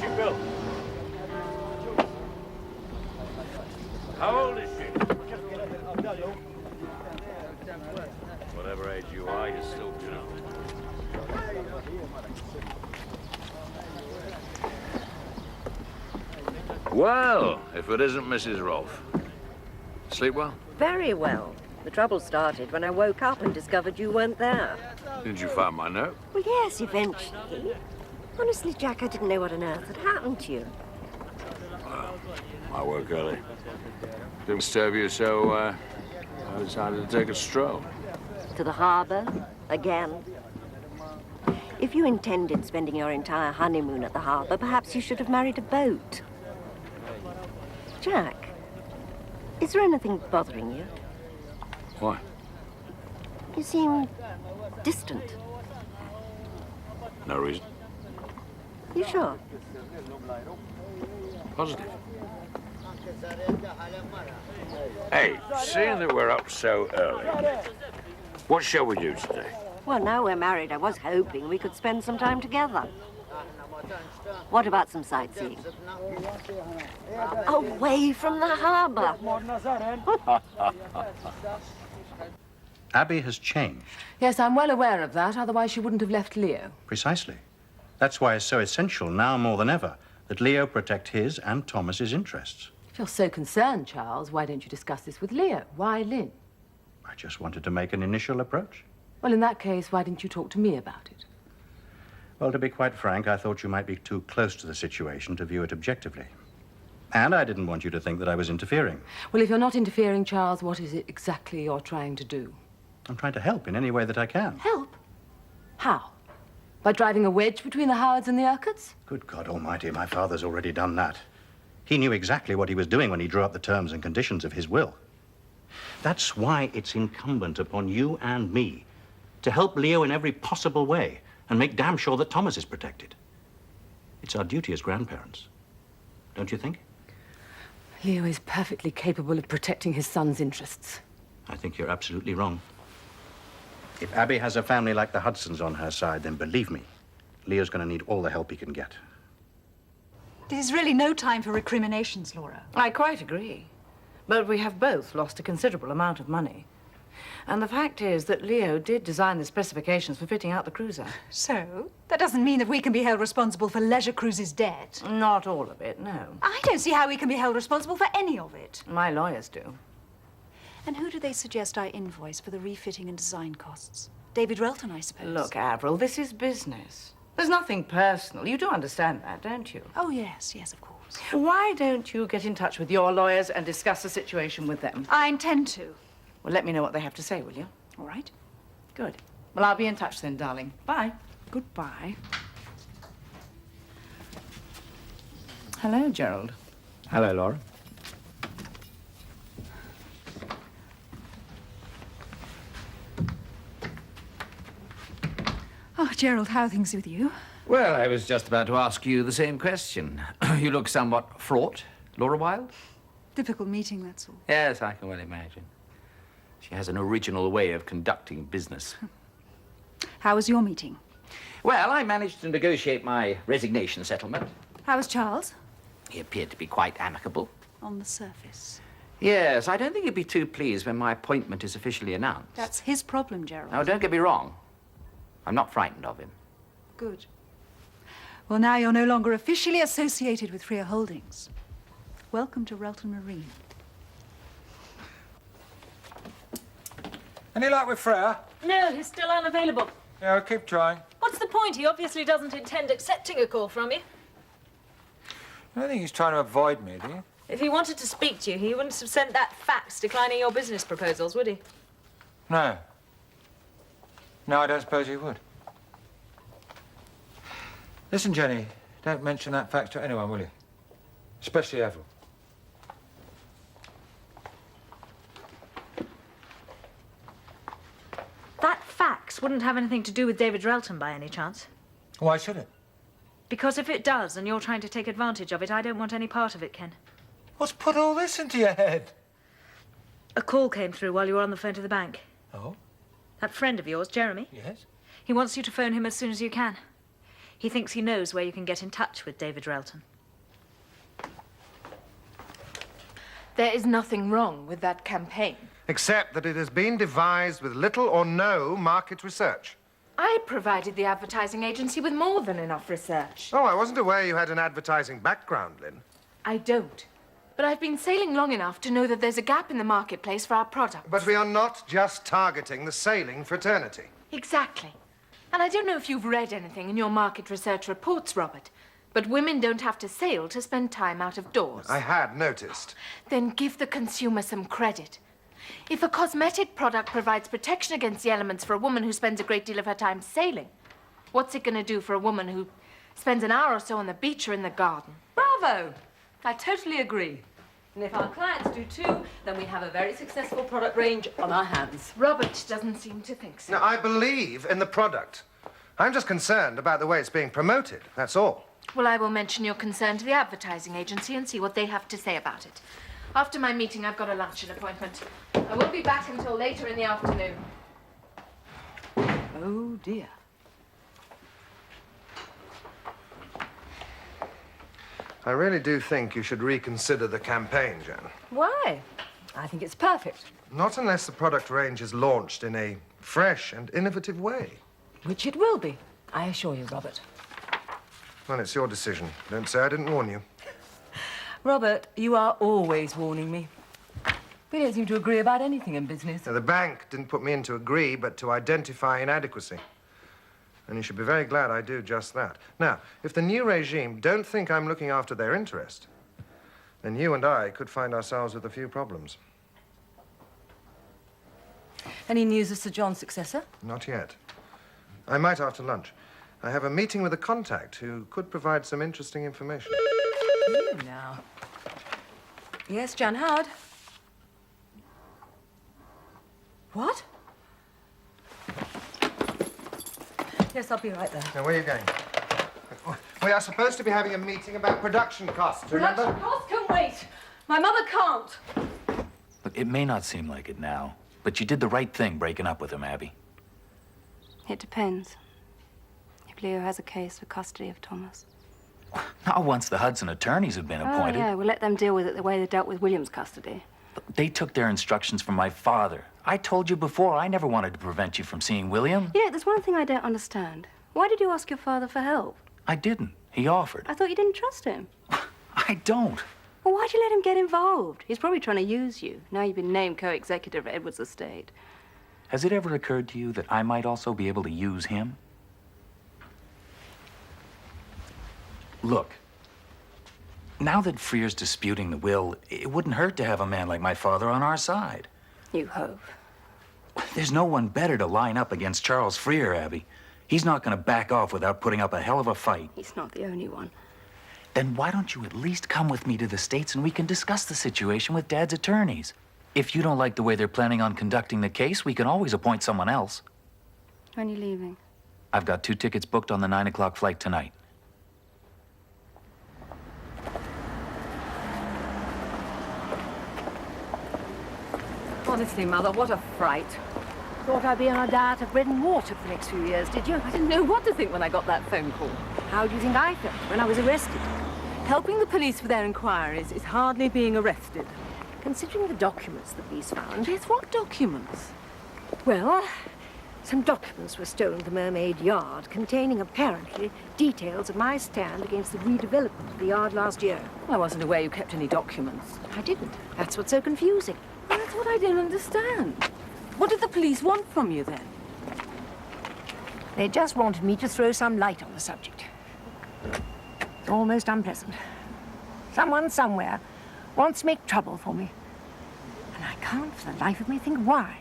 she built? How old is she? Whatever age you are, you're still young. Well, if it isn't Mrs. Rolfe. Sleep well? Very well. The trouble started when I woke up and discovered you weren't there. Did you find my note? Well, yes, eventually. Honestly, Jack, I didn't know what on earth had happened to you. Well, I work early. Didn't disturb you, so I decided to take a stroll. To the harbour? Again? If you intended spending your entire honeymoon at the harbour, perhaps you should have married a boat. Jack, is there anything bothering you? Why? You seem distant. No reason. You sure? Positive. Hey, seeing that we're up so early, what shall we do today? Well, now we're married, I was hoping we could spend some time together. What about some sightseeing? Away from the harbour. Abby has changed. Yes, I'm well aware of that, otherwise she wouldn't have left Leo. Precisely. That's why it's so essential, now more than ever, that Leo protect his and Thomas's interests. If you're so concerned, Charles, why don't you discuss this with Leo? Why Lynn? I just wanted to make an initial approach. Well, in that case, why didn't you talk to me about it? Well, to be quite frank, I thought you might be too close to the situation to view it objectively. And I didn't want you to think that I was interfering. Well, if you're not interfering, Charles, what is it exactly you're trying to do? I'm trying to help in any way that I can. Help? How? By driving a wedge between the Howards and the Urquharts? Good God almighty, my father's already done that. He knew exactly what he was doing when he drew up the terms and conditions of his will. That's why it's incumbent upon you and me to help Leo in every possible way and make damn sure that Thomas is protected. It's our duty as grandparents, don't you think? Leo is perfectly capable of protecting his son's interests. I think you're absolutely wrong. If Abby has a family like the Hudsons on her side, then believe me, Leo's going to need all the help he can get. This is really no time for recriminations, Laura. I quite agree. But we have both lost a considerable amount of money. And the fact is that Leo did design the specifications for fitting out the cruiser. So, that doesn't mean that we can be held responsible for Leisure Cruise's debt. Not all of it, no. I don't see how we can be held responsible for any of it. My lawyers do. And who do they suggest I invoice for the refitting and design costs? David Relton, I suppose. Look, Avril, this is business. There's nothing personal. You do understand that, don't you? Oh, yes, of course. Why don't you get in touch with your lawyers and discuss the situation with them? I intend to. Well, let me know what they have to say, will you? All right. Good. Well, I'll be in touch then, darling. Bye. Goodbye. Hello, Gerald. Hello, Laura. Oh, Gerald, how are things with you? Well, I was just about to ask you the same question. You look somewhat fraught, Laura Wilde? Difficult meeting, that's all. Yes, I can well imagine. She has an original way of conducting business. How was your meeting? Well, I managed to negotiate my resignation settlement. How was Charles? He appeared to be quite amicable. On the surface. Yes, I don't think he'd be too pleased when my appointment is officially announced. That's his problem, Gerald. Now, don't get me wrong. I'm not frightened of him. Good. Well, now you're no longer officially associated with Freer Holdings. Welcome to Relton Marine. Any luck with Freya? No, he's still unavailable. Yeah, I'll keep trying. What's the point? He obviously doesn't intend accepting a call from you. I don't think he's trying to avoid me, do you? If he wanted to speak to you, he wouldn't have sent that fax declining your business proposals, would he? No. No, I don't suppose he would. Listen, Jenny, don't mention that fact to anyone, will you? Especially Avril. That fax wouldn't have anything to do with David Relton by any chance. Why should it? Because if it does, and you're trying to take advantage of it, I don't want any part of it, Ken. What's put all this into your head? A call came through while you were on the phone to the bank. Oh? That friend of yours, Jeremy. Yes? He wants you to phone him as soon as you can. He thinks he knows where you can get in touch with David Relton. There is nothing wrong with that campaign. Except that it has been devised with little or no market research. I provided the advertising agency with more than enough research. Oh, I wasn't aware you had an advertising background, Lynn. I don't. But I've been sailing long enough to know that there's a gap in the marketplace for our product. But we are not just targeting the sailing fraternity. Exactly. And I don't know if you've read anything in your market research reports, Robert, but women don't have to sail to spend time out of doors. I had noticed. Then give the consumer some credit. If a cosmetic product provides protection against the elements for a woman who spends a great deal of her time sailing, what's it going to do for a woman who spends an hour or so on the beach or in the garden? Bravo! I totally agree. And if our clients do too, then we have a very successful product range on our hands. Robert doesn't seem to think so. Now, I believe in the product. I'm just concerned about the way it's being promoted, that's all. Well, I will mention your concern to the advertising agency and see what they have to say about it. After my meeting, I've got a luncheon appointment. I won't be back until later in the afternoon. Oh, dear. I really do think you should reconsider the campaign, Jan. Why? I think it's perfect. Not unless the product range is launched in a fresh and innovative way. Which it will be, I assure you, Robert. Well, it's your decision. Don't say I didn't warn you. Robert, you are always warning me. We don't seem to agree about anything in business. Now, the bank didn't put me in to agree, but to identify inadequacy. And you should be very glad I do just that. Now, if the new regime don't think I'm looking after their interest, then you and I could find ourselves with a few problems. Any news of Sir John's successor? Not yet. I might after lunch. I have a meeting with a contact who could provide some interesting information. Now. Yes, Jan Howard. What? Yes, I'll be right there. Now, where are you going? We are supposed to be having a meeting about production costs, remember? Production costs can wait. My mother can't. Look, it may not seem like it now, but you did the right thing breaking up with him, Abby. It depends. If Leo has a case for custody of Thomas. Not once the Hudson attorneys have been appointed. Oh, yeah, we'll let them deal with it the way they dealt with William's custody. They took their instructions from my father. I told you before, I never wanted to prevent you from seeing William. You know, there's one thing I don't understand. Why did you ask your father for help? I didn't. He offered. I thought you didn't trust him. I don't. Well, why'd you let him get involved? He's probably trying to use you. Now you've been named co-executive of Edward's estate. Has it ever occurred to you that I might also be able to use him? Look, now that Freer's disputing the will, it wouldn't hurt to have a man like my father on our side. You hope. There's no one better to line up against Charles Freer, Abby. He's not going to back off without putting up a hell of a fight. He's not the only one. Then why don't you at least come with me to the States and we can discuss the situation with Dad's attorneys? If you don't like the way they're planning on conducting the case, we can always appoint someone else. When are you leaving? I've got 2 tickets booked on the 9 o'clock flight tonight. Honestly, Mother, what a fright. Thought I'd be on a diet of bread and water for the next few years, did you? I didn't know what to think when I got that phone call. How do you think I felt when I was arrested? Helping the police with their inquiries is hardly being arrested. Considering the documents the police found... Yes, what documents? Well, some documents were stolen at the Mermaid Yard containing, apparently, details of my stand against the redevelopment of the yard last year. I wasn't aware you kept any documents. I didn't. That's what's so confusing. Well, that's what I don't understand. What did the police want from you, then? They just wanted me to throw some light on the subject. Almost unpleasant. Someone somewhere wants to make trouble for me. And I can't for the life of me think why.